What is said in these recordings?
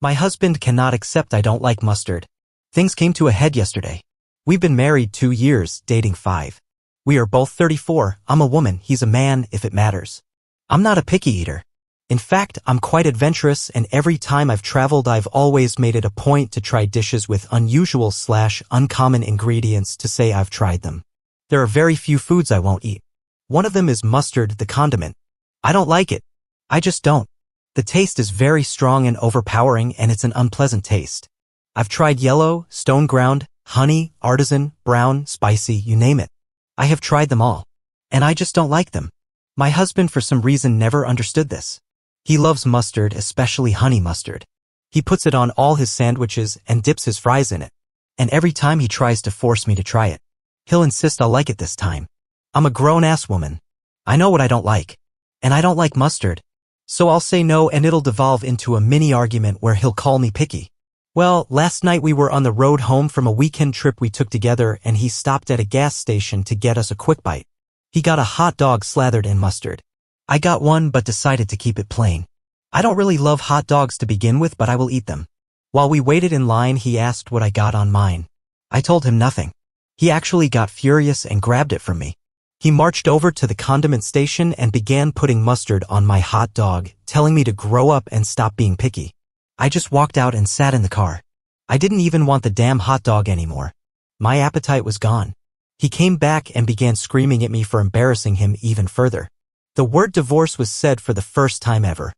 My husband cannot accept I don't like mustard. Things came to a head yesterday. We've been married 2 years, dating 5. We are both 34, I'm a woman, he's a man, if it matters. I'm not a picky eater. In fact, I'm quite adventurous, and every time I've traveled I've always made it a point to try dishes with unusual/uncommon ingredients to say I've tried them. There are very few foods I won't eat. One of them is mustard, the condiment. I don't like it. I just don't. The taste is very strong and overpowering, and it's an unpleasant taste. I've tried yellow, stone ground, honey, artisan, brown, spicy, you name it. I have tried them all. And I just don't like them. My husband for some reason never understood this. He loves mustard, especially honey mustard. He puts it on all his sandwiches and dips his fries in it. And every time he tries to force me to try it, he'll insist I'll like it this time. I'm a grown-ass woman. I know what I don't like. And I don't like mustard. So I'll say no, and it'll devolve into a mini argument where he'll call me picky. Well, last night we were on the road home from a weekend trip we took together, and he stopped at a gas station to get us a quick bite. He got a hot dog slathered in mustard. I got one but decided to keep it plain. I don't really love hot dogs to begin with, but I will eat them. While we waited in line, he asked what I got on mine. I told him nothing. He actually got furious and grabbed it from me. He marched over to the condiment station and began putting mustard on my hot dog, telling me to grow up and stop being picky. I just walked out and sat in the car. I didn't even want the damn hot dog anymore. My appetite was gone. He came back and began screaming at me for embarrassing him even further. The word divorce was said for the first time ever.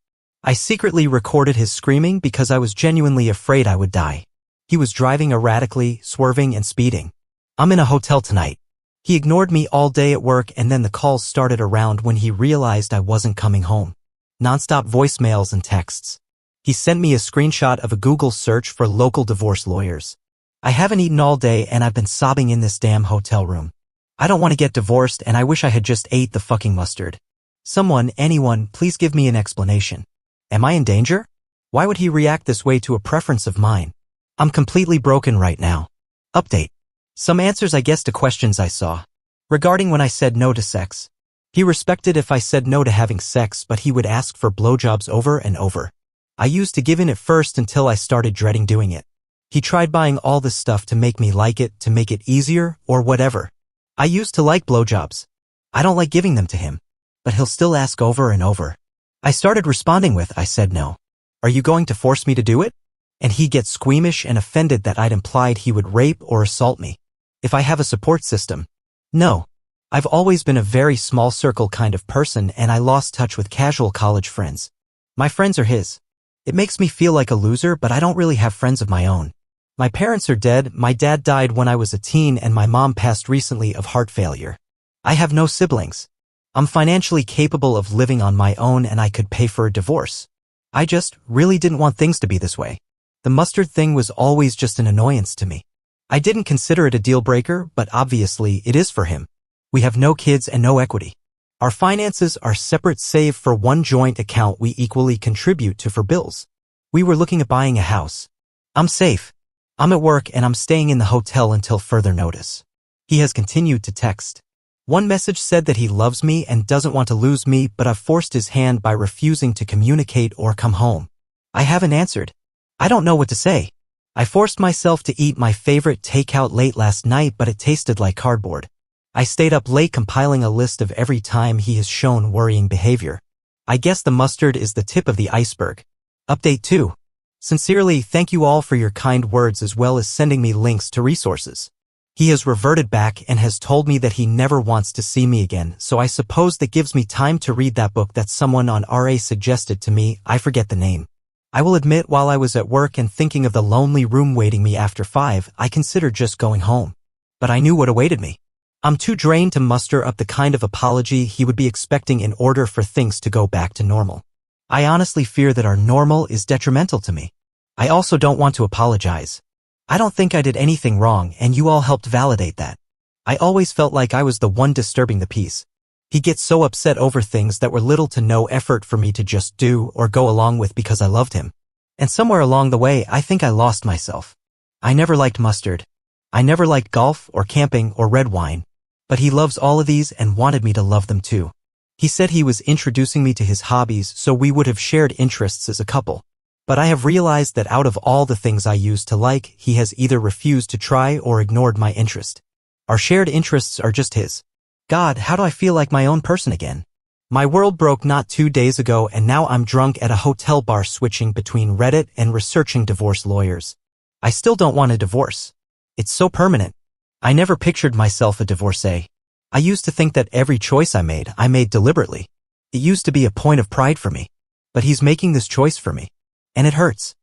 I secretly recorded his screaming because I was genuinely afraid I would die. He was driving erratically, swerving and speeding. I'm in a hotel tonight. He ignored me all day at work, and then the calls started around when he realized I wasn't coming home. Non-stop voicemails and texts. He sent me a screenshot of a Google search for local divorce lawyers. I haven't eaten all day and I've been sobbing in this damn hotel room. I don't want to get divorced, and I wish I had just ate the fucking mustard. Someone, anyone, please give me an explanation. Am I in danger? Why would he react this way to a preference of mine? I'm completely broken right now. Update. Some answers I guess to questions I saw. Regarding when I said no to sex. He respected if I said no to having sex, but he would ask for blowjobs over and over. I used to give in at first until I started dreading doing it. He tried buying all this stuff to make me like it, to make it easier, or whatever. I used to like blowjobs. I don't like giving them to him. But he'll still ask over and over. I started responding with, I said no. Are you going to force me to do it? And he gets squeamish and offended that I'd implied he would rape or assault me. If I have a support system. No. I've always been a very small circle kind of person, and I lost touch with casual college friends. My friends are his. It makes me feel like a loser, but I don't really have friends of my own. My parents are dead, my dad died when I was a teen, and my mom passed recently of heart failure. I have no siblings. I'm financially capable of living on my own, and I could pay for a divorce. I just really didn't want things to be this way. The mustard thing was always just an annoyance to me. I didn't consider it a deal breaker, but obviously it is for him. We have no kids and no equity. Our finances are separate save for one joint account we equally contribute to for bills. We were looking at buying a house. I'm safe. I'm at work and I'm staying in the hotel until further notice. He has continued to text. One message said that he loves me and doesn't want to lose me, but I've forced his hand by refusing to communicate or come home. I haven't answered. I don't know what to say. I forced myself to eat my favorite takeout late last night, but it tasted like cardboard. I stayed up late compiling a list of every time he has shown worrying behavior. I guess the mustard is the tip of the iceberg. Update 2. Sincerely, thank you all for your kind words as well as sending me links to resources. He has reverted back and has told me that he never wants to see me again, so I suppose that gives me time to read that book that someone on RA suggested to me. I forget the name. I will admit, while I was at work and thinking of the lonely room waiting me after 5, I considered just going home. But I knew what awaited me. I'm too drained to muster up the kind of apology he would be expecting in order for things to go back to normal. I honestly fear that our normal is detrimental to me. I also don't want to apologize. I don't think I did anything wrong, and you all helped validate that. I always felt like I was the one disturbing the peace. He gets so upset over things that were little to no effort for me to just do or go along with because I loved him. And somewhere along the way, I think I lost myself. I never liked mustard. I never liked golf or camping or red wine. But he loves all of these and wanted me to love them too. He said he was introducing me to his hobbies so we would have shared interests as a couple. But I have realized that out of all the things I used to like, he has either refused to try or ignored my interest. Our shared interests are just his. God, how do I feel like my own person again? My world broke not 2 days ago and now I'm drunk at a hotel bar switching between Reddit and researching divorce lawyers. I still don't want a divorce. It's so permanent. I never pictured myself a divorcee. I used to think that every choice I made deliberately. It used to be a point of pride for me. But he's making this choice for me. And it hurts.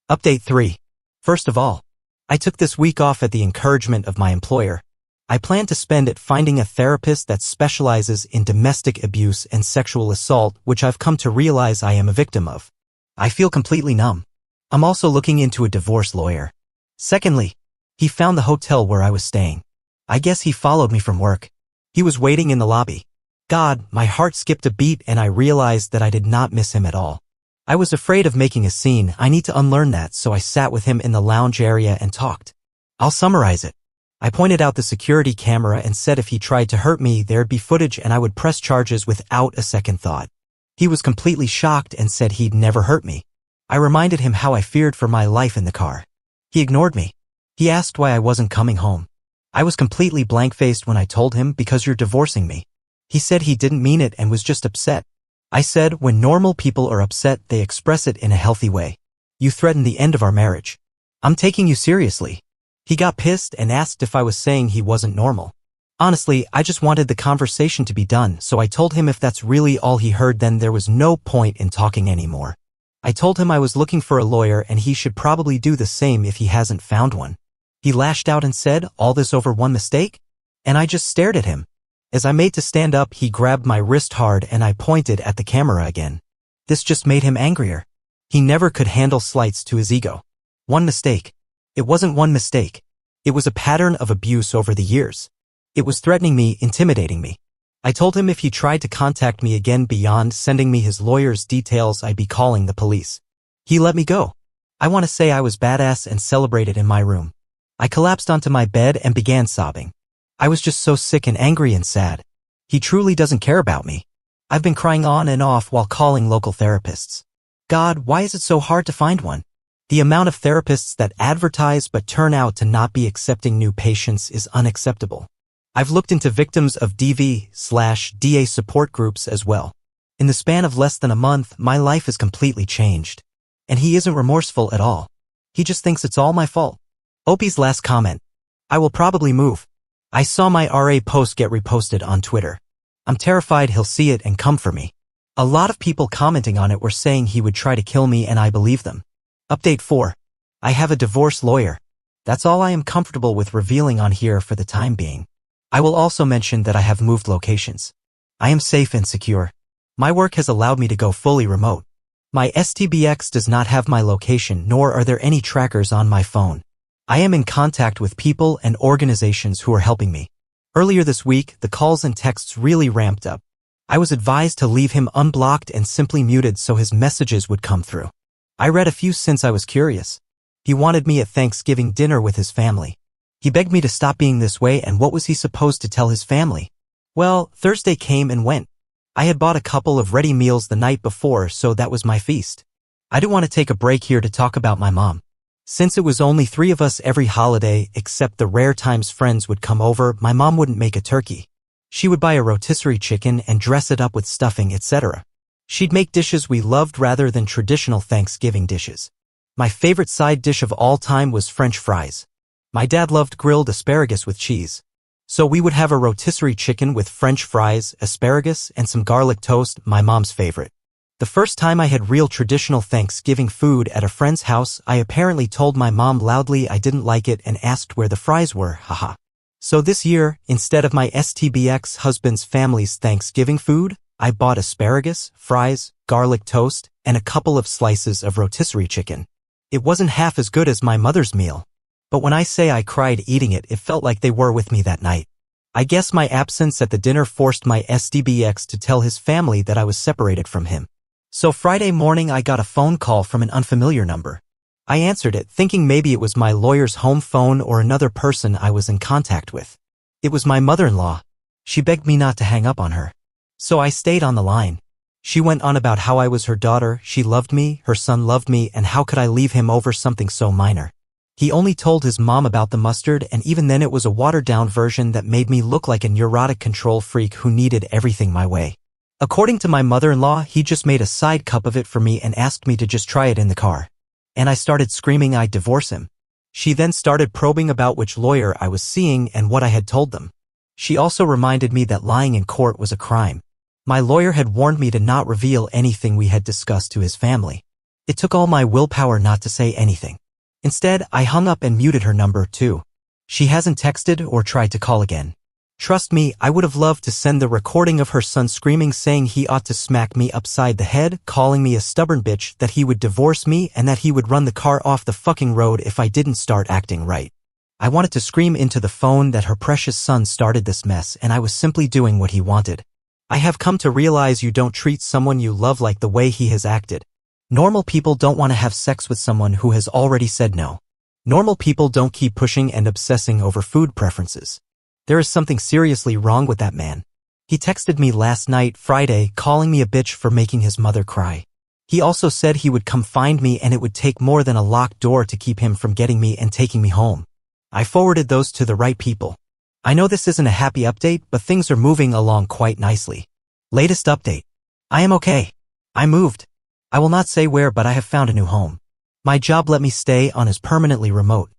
Update 3. First of all, I took this week off at the encouragement of my employer. I plan to spend it finding a therapist that specializes in domestic abuse and sexual assault, which I've come to realize I am a victim of. I feel completely numb. I'm also looking into a divorce lawyer. Secondly, he found the hotel where I was staying. I guess he followed me from work. He was waiting in the lobby. God, my heart skipped a beat and I realized that I did not miss him at all. I was afraid of making a scene. I need to unlearn that, so I sat with him in the lounge area and talked. I'll summarize it. I pointed out the security camera and said if he tried to hurt me, there'd be footage and I would press charges without a second thought. He was completely shocked and said he'd never hurt me. I reminded him how I feared for my life in the car. He ignored me. He asked why I wasn't coming home. I was completely blank-faced when I told him, because you're divorcing me. He said he didn't mean it and was just upset. I said, when normal people are upset, they express it in a healthy way. You threatened the end of our marriage. I'm taking you seriously. He got pissed and asked if I was saying he wasn't normal. Honestly, I just wanted the conversation to be done, so I told him if that's really all he heard, then there was no point in talking anymore. I told him I was looking for a lawyer and he should probably do the same if he hasn't found one. He lashed out and said, all this over one mistake? And I just stared at him. As I made to stand up, he grabbed my wrist hard and I pointed at the camera again. This just made him angrier. He never could handle slights to his ego. One mistake. It wasn't one mistake. It was a pattern of abuse over the years. It was threatening me, intimidating me. I told him if he tried to contact me again beyond sending me his lawyer's details, I'd be calling the police. He let me go. I want to say I was badass and celebrated in my room. I collapsed onto my bed and began sobbing. I was just so sick and angry and sad. He truly doesn't care about me. I've been crying on and off while calling local therapists. God, why is it so hard to find one? The amount of therapists that advertise but turn out to not be accepting new patients is unacceptable. I've looked into victims of DV/DA support groups as well. In the span of less than a month, my life is completely changed. And he isn't remorseful at all. He just thinks it's all my fault. Opie's last comment. I will probably move. I saw my RA post get reposted on Twitter. I'm terrified he'll see it and come for me. A lot of people commenting on it were saying he would try to kill me and I believe them. Update 4. I have a divorce lawyer. That's all I am comfortable with revealing on here for the time being. I will also mention that I have moved locations. I am safe and secure. My work has allowed me to go fully remote. My STBX does not have my location, nor are there any trackers on my phone. I am in contact with people and organizations who are helping me. Earlier this week, the calls and texts really ramped up. I was advised to leave him unblocked and simply muted so his messages would come through. I read a few since I was curious. He wanted me at Thanksgiving dinner with his family. He begged me to stop being this way, and what was he supposed to tell his family? Well, Thursday came and went. I had bought a couple of ready meals the night before, so that was my feast. I do want to take a break here to talk about my mom. Since it was only 3 of us every holiday, except the rare times friends would come over, my mom wouldn't make a turkey. She would buy a rotisserie chicken and dress it up with stuffing, etc. She'd make dishes we loved rather than traditional Thanksgiving dishes. My favorite side dish of all time was French fries. My dad loved grilled asparagus with cheese. So we would have a rotisserie chicken with French fries, asparagus, and some garlic toast, my mom's favorite. The first time I had real traditional Thanksgiving food at a friend's house, I apparently told my mom loudly I didn't like it and asked where the fries were, haha. So this year, instead of my STBX husband's family's Thanksgiving food, I bought asparagus, fries, garlic toast, and a couple of slices of rotisserie chicken. It wasn't half as good as my mother's meal. But when I say I cried eating it, it felt like they were with me that night. I guess my absence at the dinner forced my STBX to tell his family that I was separated from him. So Friday morning I got a phone call from an unfamiliar number. I answered it, thinking maybe it was my lawyer's home phone or another person I was in contact with. It was my mother-in-law. She begged me not to hang up on her. So I stayed on the line. She went on about how I was her daughter, she loved me, her son loved me, and how could I leave him over something so minor. He only told his mom about the mustard, and even then it was a watered-down version that made me look like a neurotic control freak who needed everything my way. According to my mother-in-law, he just made a side cup of it for me and asked me to just try it in the car. And I started screaming I'd divorce him. She then started probing about which lawyer I was seeing and what I had told them. She also reminded me that lying in court was a crime. My lawyer had warned me to not reveal anything we had discussed to his family. It took all my willpower not to say anything. Instead, I hung up and muted her number too. She hasn't texted or tried to call again. Trust me, I would have loved to send the recording of her son screaming saying he ought to smack me upside the head, calling me a stubborn bitch, that he would divorce me, and that he would run the car off the fucking road if I didn't start acting right. I wanted to scream into the phone that her precious son started this mess and I was simply doing what he wanted. I have come to realize you don't treat someone you love like the way he has acted. Normal people don't want to have sex with someone who has already said no. Normal people don't keep pushing and obsessing over food preferences. There is something seriously wrong with that man. He texted me last night, Friday, calling me a bitch for making his mother cry. He also said he would come find me and it would take more than a locked door to keep him from getting me and taking me home. I forwarded those to the right people. I know this isn't a happy update, but things are moving along quite nicely. Latest update. I am okay. I moved. I will not say where, but I have found a new home. My job let me stay on as permanently remote.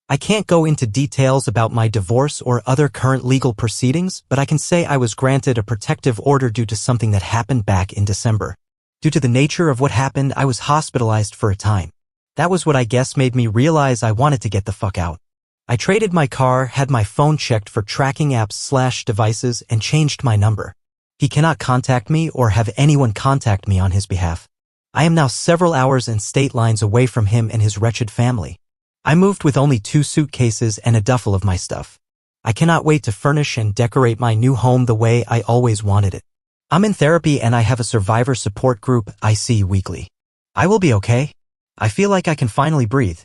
I can't go into details about my divorce or other current legal proceedings, but I can say I was granted a protective order due to something that happened back in December. Due to the nature of what happened, I was hospitalized for a time. That was what I guess made me realize I wanted to get the fuck out. I traded my car, had my phone checked for tracking apps/devices, and changed my number. He cannot contact me or have anyone contact me on his behalf. I am now several hours and state lines away from him and his wretched family. I moved with only 2 suitcases and a duffel of my stuff. I cannot wait to furnish and decorate my new home the way I always wanted it. I'm in therapy and I have a survivor support group I see weekly. I will be okay. I feel like I can finally breathe.